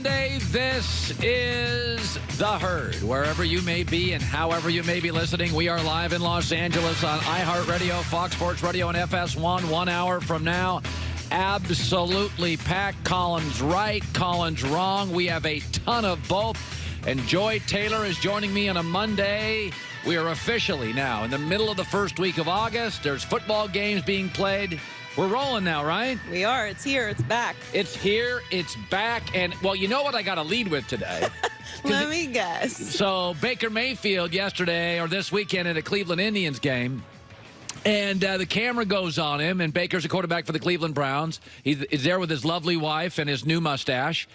Monday. This is The Herd. Wherever you may be and however you may be listening, we are live in Los Angeles on iHeartRadio, Fox Sports Radio, and FS1 1 hour from now. Absolutely packed. Colin's right, Colin's wrong. We have a ton of both. And Joy Taylor is joining me on a Monday. We are officially now in the middle of the first week of August. There's football games being played. We're rolling now, right? We are. It's here. It's back. It's here. It's back. And, well, you know what I got to lead with today? Let me guess. So Baker Mayfield yesterday or this weekend at a Cleveland Indians game. And the camera goes on him, and Baker's a quarterback for the Cleveland Browns. He's there with his lovely wife and his new mustache.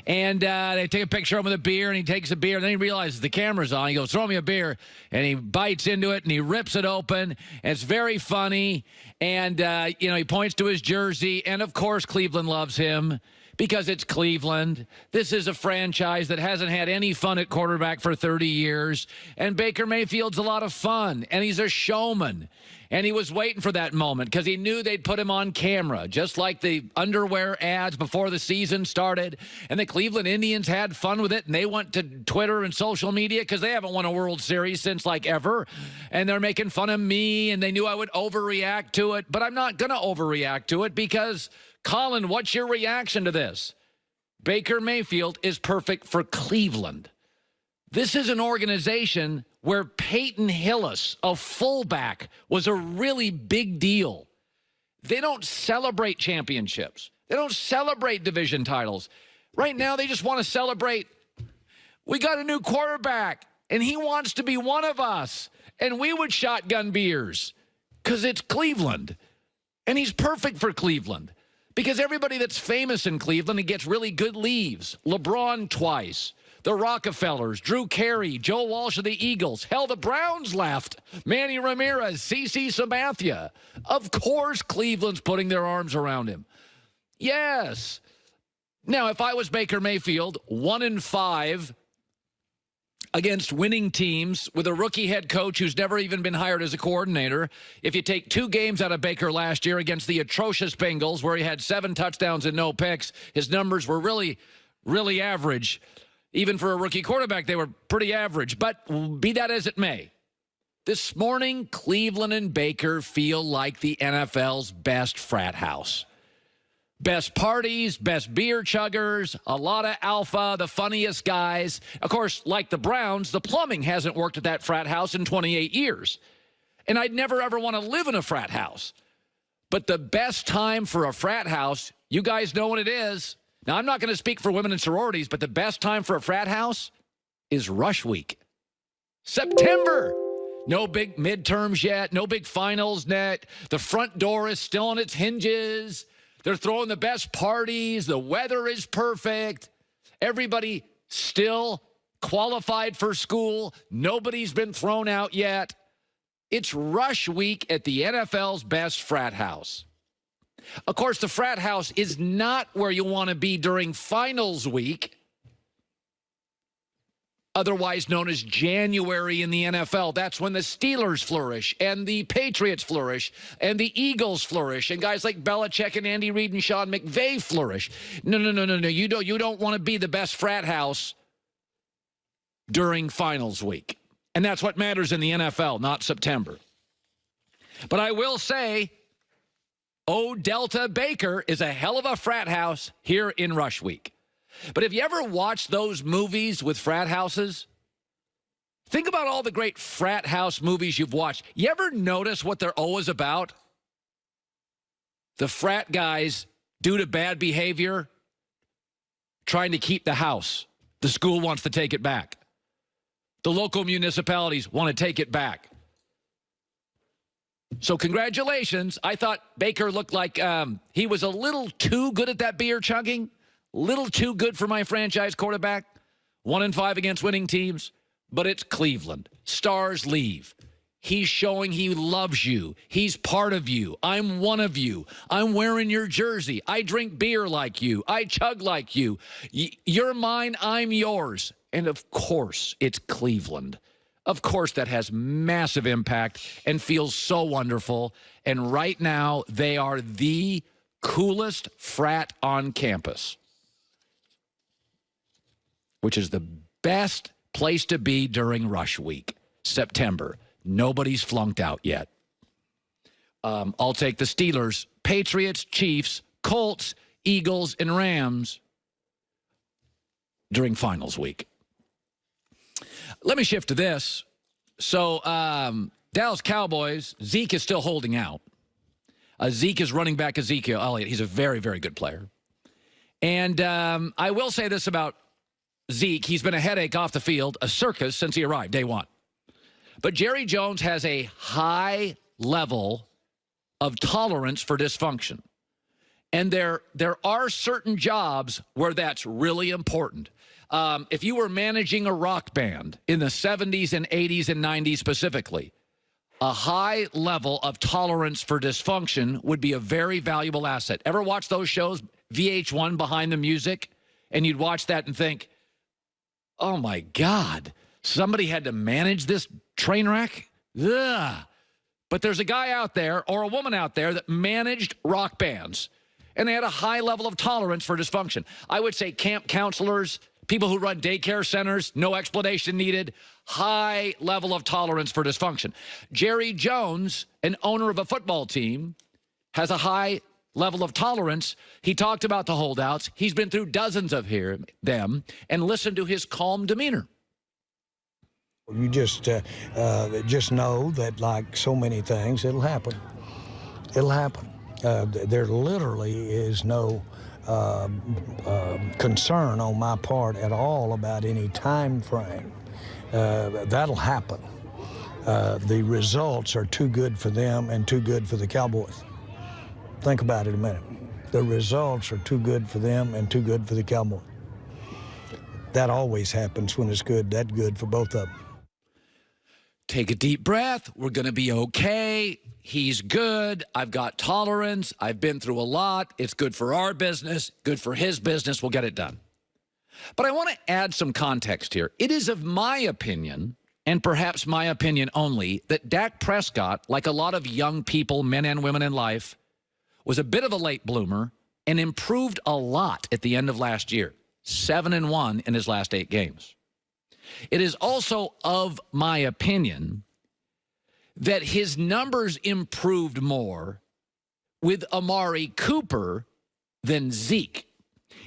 And they take a picture of him with a beer, and he takes a beer, and then he realizes the camera's on. He goes, throw me a beer, and he bites into it, and he rips it open. And it's very funny. And, he points to his jersey, and, of course, Cleveland loves him because it's Cleveland. This is a franchise that hasn't had any fun at quarterback for 30 years. And Baker Mayfield's a lot of fun, and he's a showman. And he was waiting for that moment because he knew they'd put him on camera, just like the underwear ads before the season started. And the Cleveland Indians had fun with it, and they went to Twitter and social media because they haven't won a World Series since, like, ever. And they're making fun of me, and they knew I would overreact to it. But I'm not going to overreact to it because, Colin, what's your reaction to this? Baker Mayfield is perfect for Cleveland. This is an organization where Peyton Hillis, a fullback, was a really big deal. They don't celebrate championships. They don't celebrate division titles. Right now, they just want to celebrate, we got a new quarterback, and he wants to be one of us. And we would shotgun beers because it's Cleveland. And he's perfect for Cleveland because everybody that's famous in Cleveland and gets really good leaves. LeBron twice. The Rockefellers, Drew Carey, Joe Walsh of the Eagles. Hell, the Browns left. Manny Ramirez, CeCe Sabathia. Of course, Cleveland's putting their arms around him. Yes. Now, if I was Baker Mayfield, 1-5 against winning teams with a rookie head coach who's never even been hired as a coordinator, if you take 2 games out of Baker last year against the atrocious Bengals, where he had 7 touchdowns and no picks, his numbers were really, really average. Even for a rookie quarterback, they were pretty average. But be that as it may, this morning, Cleveland and Baker feel like the NFL's best frat house. Best parties, best beer chuggers, a lot of alpha, the funniest guys. Of course, like the Browns, the plumbing hasn't worked at that frat house in 28 years. And I'd never, ever want to live in a frat house. But the best time for a frat house, you guys know what it is. Now, I'm not going to speak for women in sororities, but the best time for a frat house is rush week. September. No big midterms yet. No big finals yet. The front door is still on its hinges. They're throwing the best parties. The weather is perfect. Everybody still qualified for school. Nobody's been thrown out yet. It's rush week at the NFL's best frat house. Of course, the frat house is not where you want to be during finals week, otherwise known as January in the NFL. That's when the Steelers flourish, and the Patriots flourish, and the Eagles flourish, and guys like Belichick and Andy Reid and Sean McVay flourish. No. You don't want to be the best frat house during finals week. And that's what matters in the NFL, not September. But I will say, Delta Baker is a hell of a frat house here in rush week. But have you ever watched those movies with frat houses? Think about all the great frat house movies you've watched. You ever notice what they're always about? The frat guys, due to bad behavior, trying to keep the house. The school wants to take it back. The local municipalities want to take it back. So congratulations. I thought Baker looked like he was a little too good at that beer chugging. Little too good for my franchise quarterback. 1-5 against winning teams. But it's Cleveland. Stars leave. He's showing he loves you. He's part of you. I'm one of you. I'm wearing your jersey. I drink beer like you. I chug like you. You're mine. I'm yours. And of course, it's Cleveland. Of course, that has massive impact and feels so wonderful. And right now, they are the coolest frat on campus. which is the best place to be during rush week, September. Nobody's flunked out yet. I'll take the Steelers, Patriots, Chiefs, Colts, Eagles, and Rams during finals week. Let me shift to this. So, Dallas Cowboys, Zeke is still holding out. Zeke is running back Ezekiel Elliott. He's a very, very good player. And I will say this about Zeke. He's been a headache off the field, a circus since he arrived, day one. But Jerry Jones has a high level of tolerance for dysfunction. And there are certain jobs where that's really important. If you were managing a rock band in the 70s and 80s and 90s specifically, a high level of tolerance for dysfunction would be a very valuable asset. Ever watch those shows, VH1 Behind the Music, and you'd watch that and think, oh, my God, somebody had to manage this train wreck? Ugh. But there's a guy out there or a woman out there that managed rock bands, and they had a high level of tolerance for dysfunction. I would say camp counselors, people who run daycare centers, no explanation needed, high level of tolerance for dysfunction. Jerry Jones, an owner of a football team, has a high level of tolerance. He talked about the holdouts. He's been through dozens of them, and listen to his calm demeanor. You just know that, like so many things, it'll happen. It'll happen. There literally is no concern on my part at all about any time frame. That'll happen. The results are too good for them and too good for the Cowboys. Think about it a minute. The results are too good for them and too good for the Cowboys. That always happens when it's good, that good for both of them. Take a deep breath. We're going to be okay. He's good. I've got tolerance. I've been through a lot. It's good for our business, good for his business. We'll get it done. But I want to add some context here. It is of my opinion, and perhaps my opinion only, that Dak Prescott, like a lot of young people, men and women in life, was a bit of a late bloomer and improved a lot at the end of last year. 7-1 in his last 8 games. It is also of my opinion that his numbers improved more with Amari Cooper than Zeke.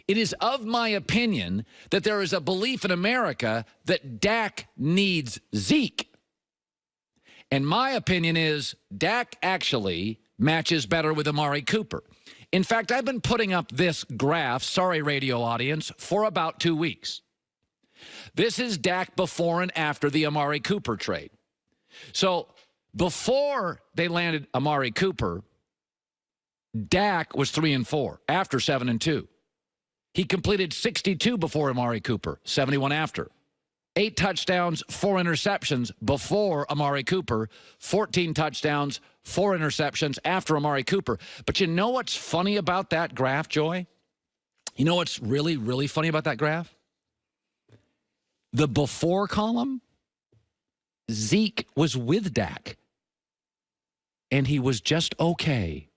It is of my opinion that there is a belief in America that Dak needs Zeke. And my opinion is Dak actually matches better with Amari Cooper. In fact, I've been putting up this graph, sorry radio audience, for about 2 weeks. This is Dak before and after the Amari Cooper trade. So before they landed Amari Cooper, Dak was 3-4 after 7-2. He completed 62 before Amari Cooper, 71 after. 8 touchdowns, 4 interceptions before Amari Cooper, 14 touchdowns, 4 interceptions after Amari Cooper. But you know what's funny about that graph, Joy? You know what's really, really funny about that graph? The before column, Zeke was with Dak, and he was just okay.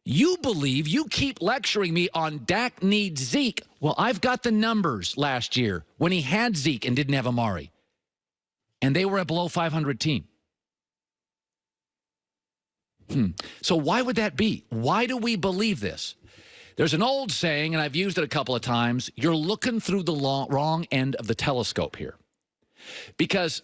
You believe, you keep lecturing me on Dak needs Zeke. Well, I've got the numbers last year when he had Zeke and didn't have Amari, and they were a below 500 team. So why would that be? Why do we believe this? There's an old saying, and I've used it a couple of times, you're looking through the wrong end of the telescope here. Because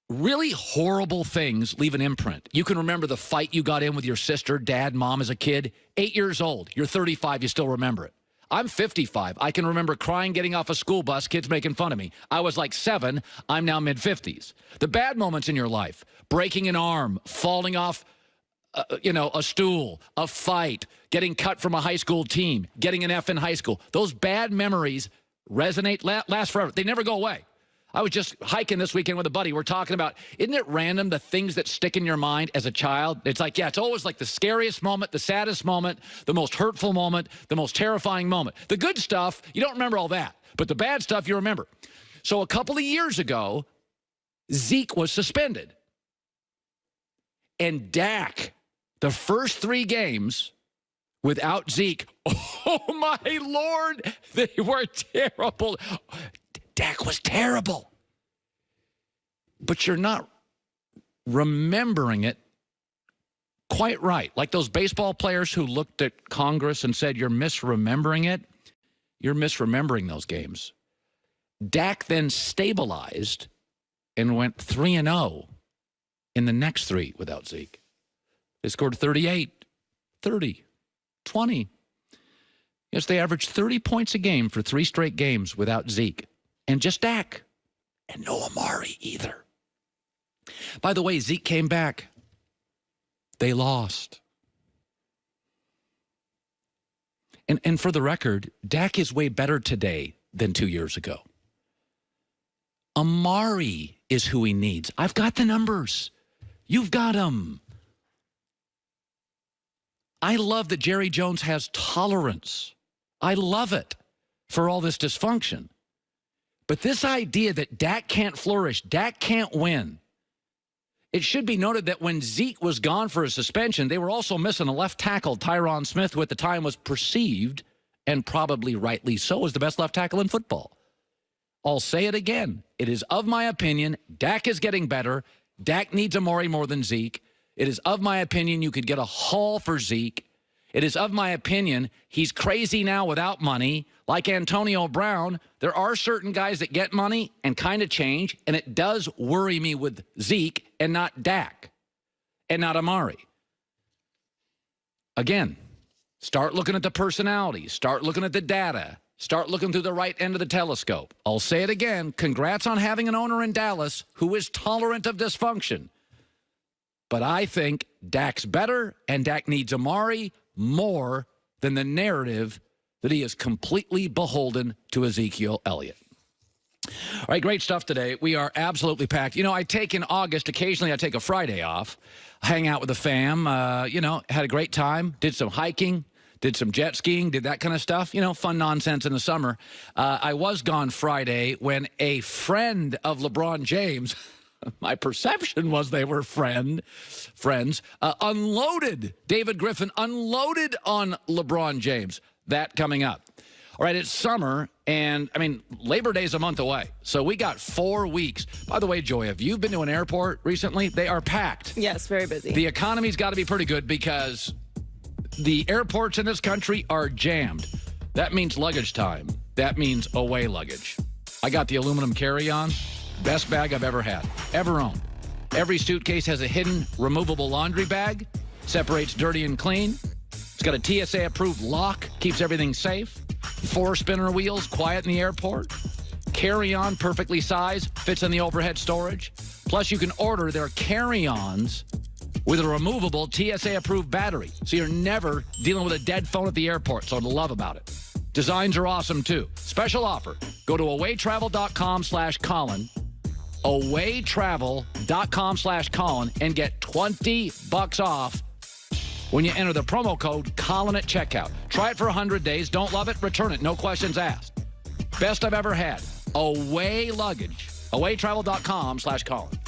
really horrible things leave an imprint. You can remember the fight you got in with your sister, dad, mom as a kid. 8 years old. You're 35. You still remember it. I'm 55. I can remember crying getting off a school bus, kids making fun of me. I was like 7. I'm now mid-50s. The bad moments in your life, breaking an arm, falling off a stool, a fight, getting cut from a high school team, getting an F in high school. Those bad memories resonate, last forever. They never go away. I was just hiking this weekend with a buddy. We're talking about, isn't it random, the things that stick in your mind as a child? It's like, yeah, it's always like the scariest moment, the saddest moment, the most hurtful moment, the most terrifying moment. The good stuff, you don't remember all that. But the bad stuff, you remember. So a couple of years ago, Zeke was suspended. And Dak, the first 3 games without Zeke, Oh, my Lord. They were terrible. Dak was terrible. But you're not remembering it quite right. Like those baseball players who looked at Congress and said, you're misremembering it. You're misremembering those games. Dak then stabilized and went 3-0 in the next three without Zeke. They scored 38, 30, 20. Yes, they averaged 30 points a game for 3 straight games without Zeke. And just Dak. And no Amari either. By the way, Zeke came back. They lost. And for the record, Dak is way better today than 2 years ago. Amari is who he needs. I've got the numbers. You've got them. I love that Jerry Jones has tolerance. I love it for all this dysfunction. But this idea that Dak can't flourish, Dak can't win. It should be noted that when Zeke was gone for a suspension, they were also missing a left tackle, Tyron Smith, who at the time was perceived, and probably rightly so, as the best left tackle in football. I'll say it again. It is of my opinion, Dak is getting better. Dak needs Amari more than Zeke. It is of my opinion you could get a haul for Zeke. It is of my opinion he's crazy now without money. Like Antonio Brown, there are certain guys that get money and kind of change, and it does worry me with Zeke and not Dak and not Amari. Again, start looking at the personalities. Start looking at the data. Start looking through the right end of the telescope. I'll say it again. Congrats on having an owner in Dallas who is tolerant of dysfunction. But I think Dak's better, and Dak needs Amari more than the narrative that he is completely beholden to Ezekiel Elliott. All right, great stuff today. We are absolutely packed. You know, I take in August, occasionally I take a Friday off, hang out with the fam, had a great time, did some hiking, did some jet skiing, did that kind of stuff, fun nonsense in the summer. I was gone Friday when a friend of LeBron James, my perception was they were friends, unloaded. David Griffin unloaded on LeBron James. That coming up. All right, it's summer, and, Labor Day's a month away, so we got 4 weeks. By the way, Joy, have you been to an airport recently? They are packed. Yes, very busy. The economy's got to be pretty good because the airports in this country are jammed. That means luggage time. That means away luggage. I got the aluminum carry-on. Best bag I've ever had, ever owned. Every suitcase has a hidden removable laundry bag, separates dirty and clean. It's got a TSA-approved lock, keeps everything safe. 4 spinner wheels, quiet in the airport. Carry-on, perfectly sized, fits in the overhead storage. Plus, you can order their carry-ons with a removable TSA-approved battery, so you're never dealing with a dead phone at the airport, so I love about it. Designs are awesome, too. Special offer. Go to awaytravel.com/Colin, awaytravel.com/Colin, and get $20 off when you enter the promo code Colin at checkout. Try it for 100 days. Don't love it? Return it. No questions asked. Best I've ever had. Away luggage. awaytravel.com/Colin.